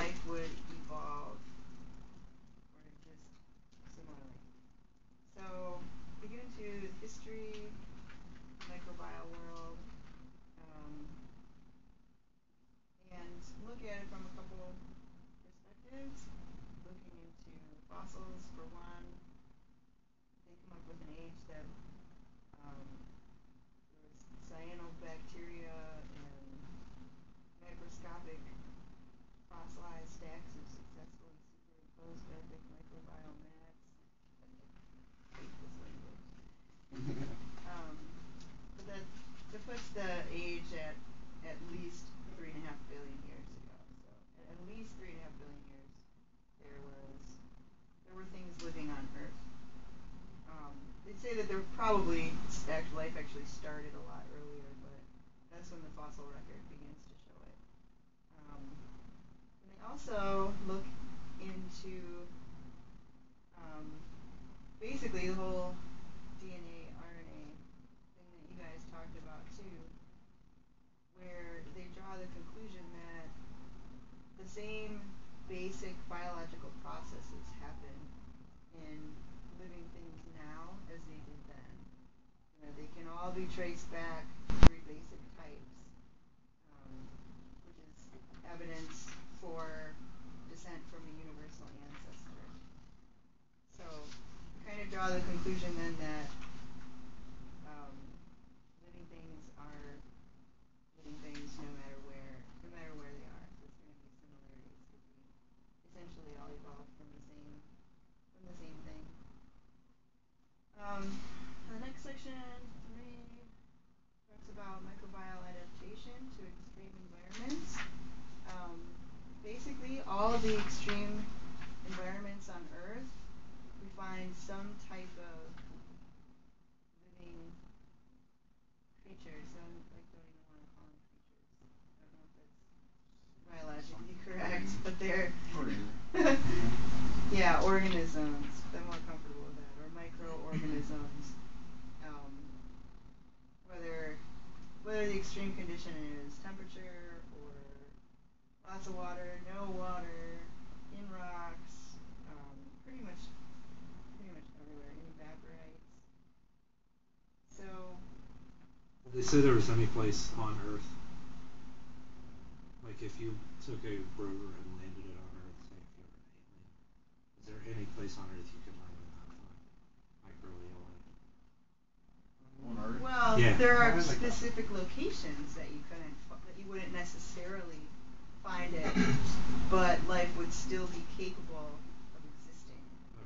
life would evolve, or just similarly. So we get into the history, microbial world, um, and look at it from a couple perspectives. Looking into fossils for one, they come up with an age that there was cyanobacteria and microscopic fossilized stacks of successfully superimposed benthic microbial mats. I hate this language. But that puts the age at least 3.5 billion years ago. So at least 3.5 billion years, there were things living on Earth. They say that life actually started a lot earlier, but that's when the fossil record begins to show it. And they also look into basically the whole DNA, RNA thing that you guys talked about too, where they draw the conclusion that the same basic biological processes happen in living things now as they did then. They can all be traced back to three basic types, which is evidence for descent from a universal ancestor. So kind of draw the conclusion then that living things are living things no matter where they are. So it's going to be similarities because we essentially all evolved from the same thing. The next section, 3, talks about microbial adaptation to extreme environments. Basically, all of the extreme environments on Earth, we find some type of living creatures. So don't even want to call them creatures. I don't know if that's biologically correct, but they're yeah, organisms. I'm more comfortable with that, or microorganisms. Whether the extreme condition is temperature or lots of water, no water, in rocks, pretty much everywhere, in evaporites. So they say there was any place on Earth, like if you took a rover and landed it on Earth, say if you were an alien, is there any place on Earth you could land and not find microbial life? On Earth? Well, yeah. There are specific locations that you wouldn't necessarily find it, but life would still be capable of existing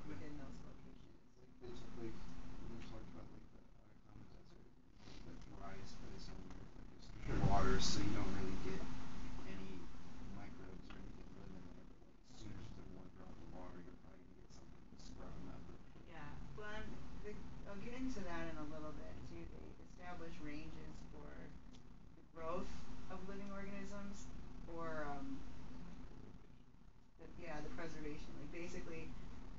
within those locations. Basically, we talked about like the Atacama Desert, the driest place on Earth, like just no water, so you don't really get any microbes or anything living there. But like, as soon as there's one drop of water, you're probably gonna get something sprouting up. Yeah, well, I'll get into that in a little bit too. They establish ranges for the growth of living organisms, or the preservation. Like basically,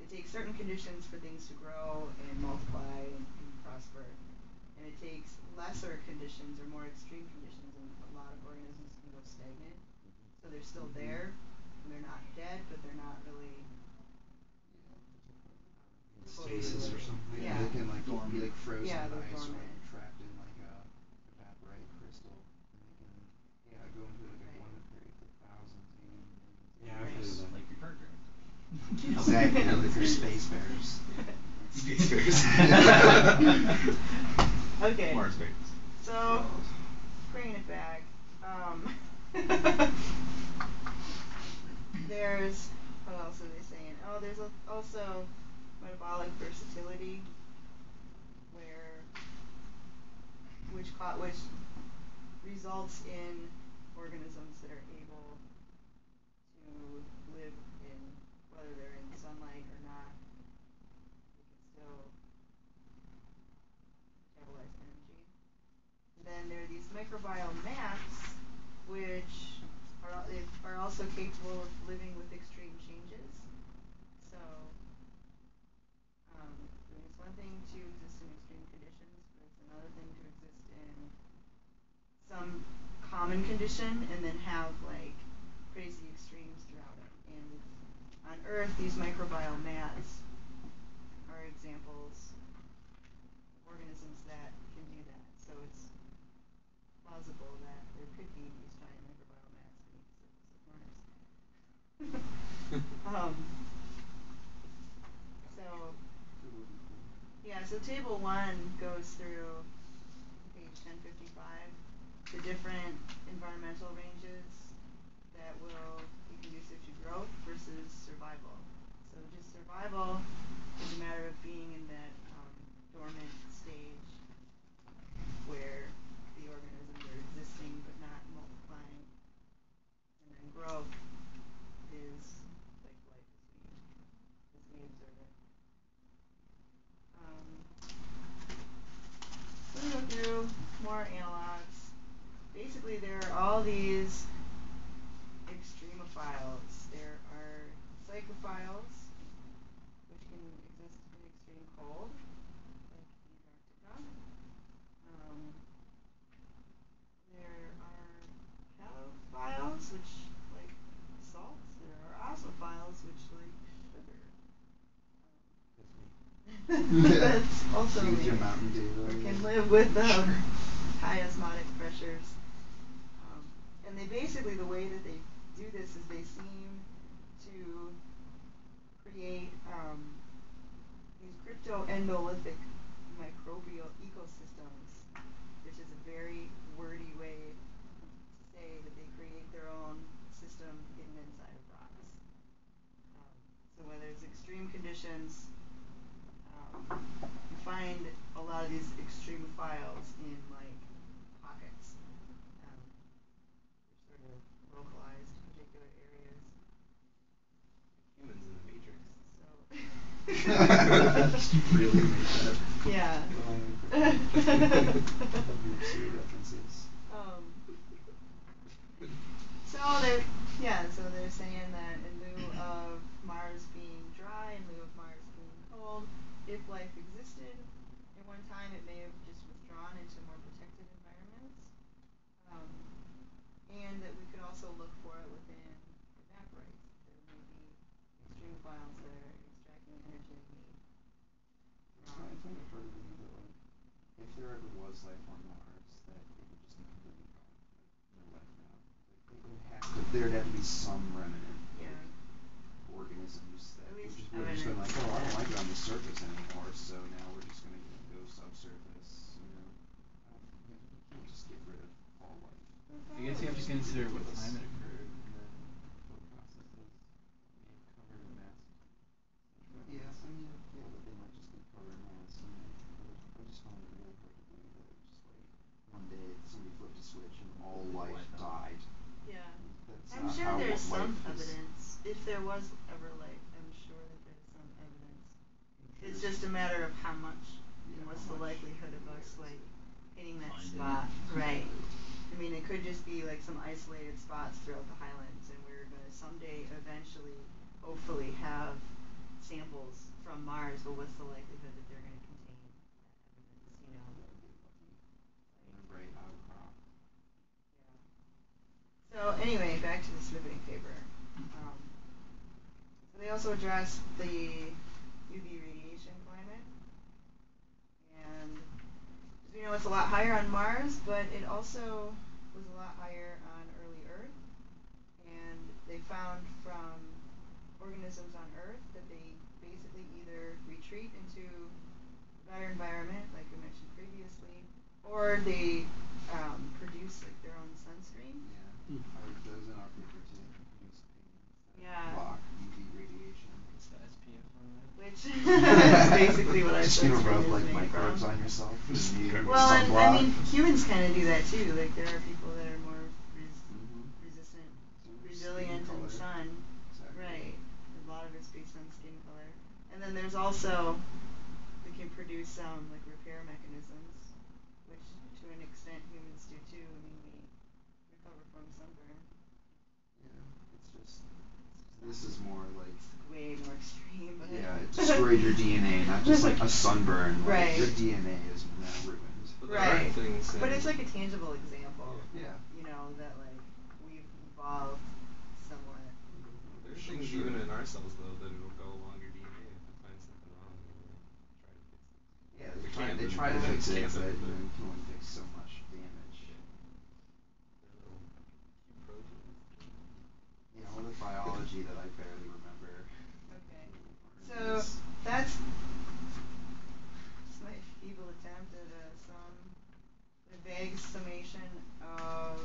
it takes certain conditions for things to grow and multiply and prosper, and it takes lesser conditions or more extreme conditions, and a lot of organisms can go stagnant. So they're still there, and they're not dead, but they're not really Stasis or something. Yeah, they can like be like frozen in ice or dormant. like trapped in like a evaporite crystal, and they can go into like a dormant period for thousands, maybe millions. Yeah, I've heard of that. Like your current grade. Exactly, like they're space bears. Space bears. Okay. Mars bears. So, bringing it back, there's, what else are they saying? Oh, there's also metabolic versatility, which results in organisms that are able to live in, whether they're in sunlight or not, they can still metabolize energy. And then there are these microbial mats, which are also capable of living with extreme changes. So, it's one thing to exist in extreme conditions, but it's another thing to exist in some common condition and then have like crazy extremes throughout it. on Earth, these microbial mats are examples of organisms that can do that. So it's plausible that there could be these giant microbial mats beneath the surface of Mars. So yeah, so table 1 goes through page 1055 the different environmental ranges that will be conducive to growth versus survival. So just survival is a matter of being in that dormant stage where the organisms are existing but not multiplying. And then growth is like life as we observe it. So we go through more analogs. Basically, there are all these extremophiles. There are psychophiles, which can exist in extreme cold, like Antarctica. There are halophiles, which like salts. There are osmophiles, which like sugar. That's also Use me. your Mountain Dew. Or can live with high osmotic pressures. And they basically, the way that they do this is they seem to create these cryptoendolithic microbial ecosystems, which is a very wordy way to say that they create their own system hidden inside of rocks. So when there's extreme conditions, you find a lot of these extremophiles in like pockets. Sort of localized particular areas. Humans in the Matrix. So Really make that. yeah. References. So they're saying that in lieu of Mars being dry, in lieu of Mars being cold, if life existed at one time, it may have just withdrawn into more protected environments. And that we could also look for it within evaporites. There may be extremophiles that are extracting energy I think I've heard of it that like if there ever was life on Mars, that it would just be completely gone. Like no life now. Like it would have to there'd have to be some remnant yeah. organisms that At would least just been like, oh, I don't like it on the surface anymore, so now we're just gonna go subsurface, you know. You can't just get rid of all life. I guess you have to consider what time it occurred and then what processes may have covered and masked such Yeah, remnants. I mean, yeah, but they might just be covered in mass. I just find it really hard to believe that it just like one day somebody flipped a switch and all life died. Yeah. That's I'm not sure how there's some life is. evidence. If there was ever life, I'm sure that there's some evidence. It's just a matter of how much and Yeah, what's how the much, likelihood of where us is like it? hitting that Finding spot. it. Right. I mean, it could just be like some isolated spots throughout the highlands, and we're gonna someday, eventually, hopefully, have samples from Mars. But what's the likelihood that they're gonna contain that evidence? You know. That would be lucky. In a right outcrop. Yeah. So anyway, back to the snipping paper. So they also address the UV radiation climate, and as we know, it's a lot higher on Mars, but it also was a lot higher on early Earth. And they found from organisms on Earth that they basically either retreat into a better environment, like I mentioned previously, or they produce like their own sunscreen. Yeah. That was in our paper too. Produce pigments that Yeah. block UV radiation. What's the SPF on that? Which is basically what our Just gonna sunscreen rub is like made microbes from. on yourself. Well, and I Sunblock. mean, humans kind of do that too. Like there are people that are more Mhm. resistant, Skin resilient in color. the sun. Exactly. Right. A lot of it's based on skin color. And then there's also we can produce some like repair mechanisms, which to an extent humans do too. I mean, we recover from sunburn. Yeah. It's just this is more like It's way more extreme, but yeah, it destroyed your DNA, not just like a sunburn. Like right. your DNA is now ruined. But there Right. are things But it's like a tangible example. Yeah. You know, that like we've evolved somewhat. There's things sure. even in our cells though that it'll go along your DNA if it finds something wrong and like try to fix it. Yeah, If it they can't, then try to it fix it, can't, but but you can only fix so much damage. yeah. Their little cute proteins. Yeah, all the biology that I barely remember. Okay. Learned So is that's my feeble attempt at a vague summation of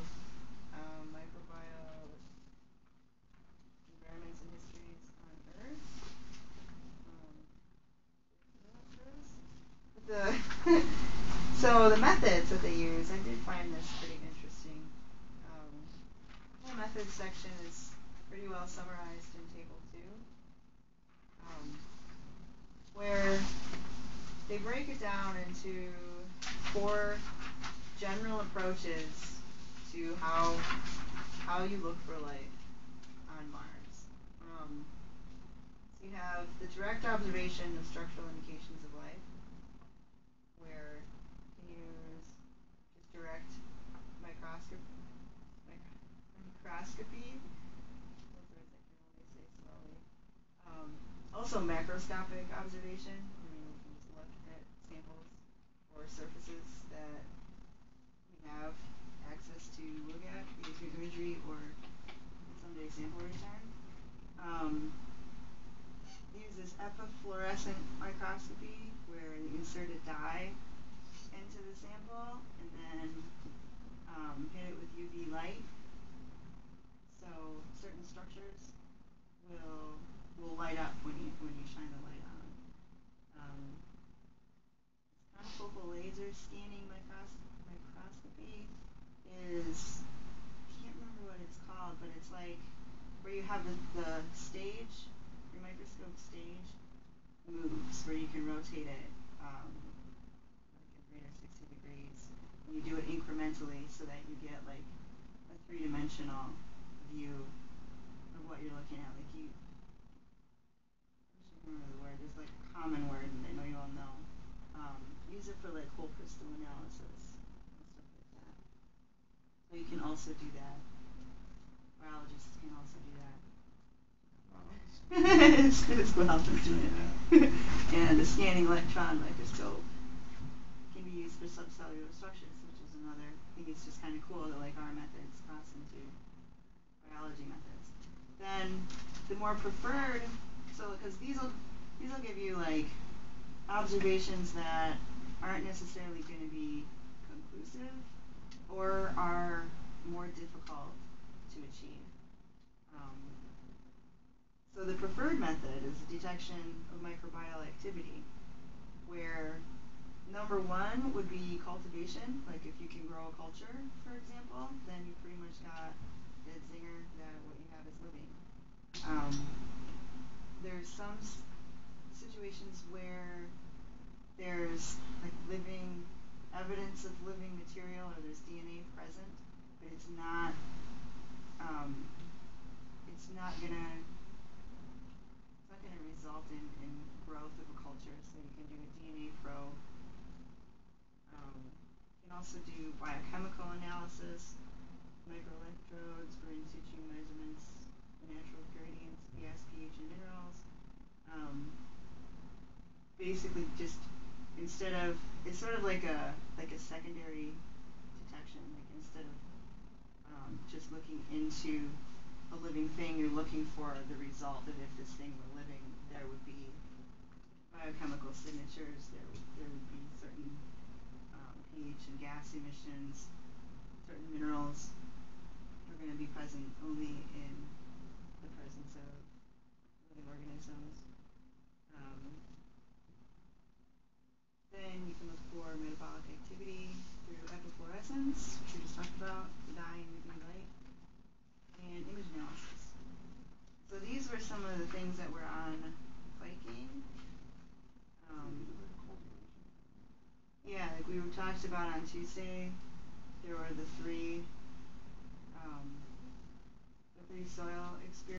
microbial environments and histories on Earth. The so the methods that they use, I did find this pretty interesting. The whole methods section is pretty well summarized in Table 2, where they break it down into 4 general approaches to how you look for life on Mars. So you have the direct observation of structural indications of life, where you can use just direct microscopy. Those words I can only say slowly. Also macroscopic observation, where you can just look at samples or surfaces that we have access to look at, either through imagery or someday sample return. They use this epifluorescent microscopy, where you insert a dye into the sample and then hit it with UV light. So certain structures will light up when you shine the light on them. Confocal laser scanning microscopy is, I can't remember what it's called, but it's like where you have the stage, your microscope stage moves, where you can rotate it like at 60 degrees. And you do it incrementally so that you get like a 3-dimensional view of what you're looking at. Like I can't remember the word. There's like a common word that I know you all know. Use it for like whole crystal analysis and stuff like that. So you can also do that. Biologists can also do that. It's what else is doing it. And a scanning electron microscope can be used for subcellular structures, which is another thing. It's just kind of cool that like our methods cross into biology methods. Then the more preferred, so because these will give you like observations that aren't necessarily going to be conclusive or are more difficult to achieve. So the preferred method is the detection of microbial activity, where number 1 would be cultivation. Like if you can grow a culture, for example, then you pretty much got dead zinger that what you have is living. There's some situations where there's like living evidence of living material, or there's DNA present, but it's not gonna result in growth of a culture. So you can do a DNA probe. You can also do biochemical analysis, microelectrodes for in situ measurements, natural gradients, pH, pH, and minerals. Basically, just instead of, it's sort of like a secondary detection. Like instead of just looking into a living thing, you're looking for the result that if this thing were living, there would be biochemical signatures. There would be certain pH and gas emissions. Certain minerals are going to be present only in the presence of living organisms. Then you can look for metabolic activity through epifluorescence, which we just talked about, the dye and UV light, and image analysis. So these were some of the things that were on Viking. Yeah, like we talked about on Tuesday, there were the three soil experiments.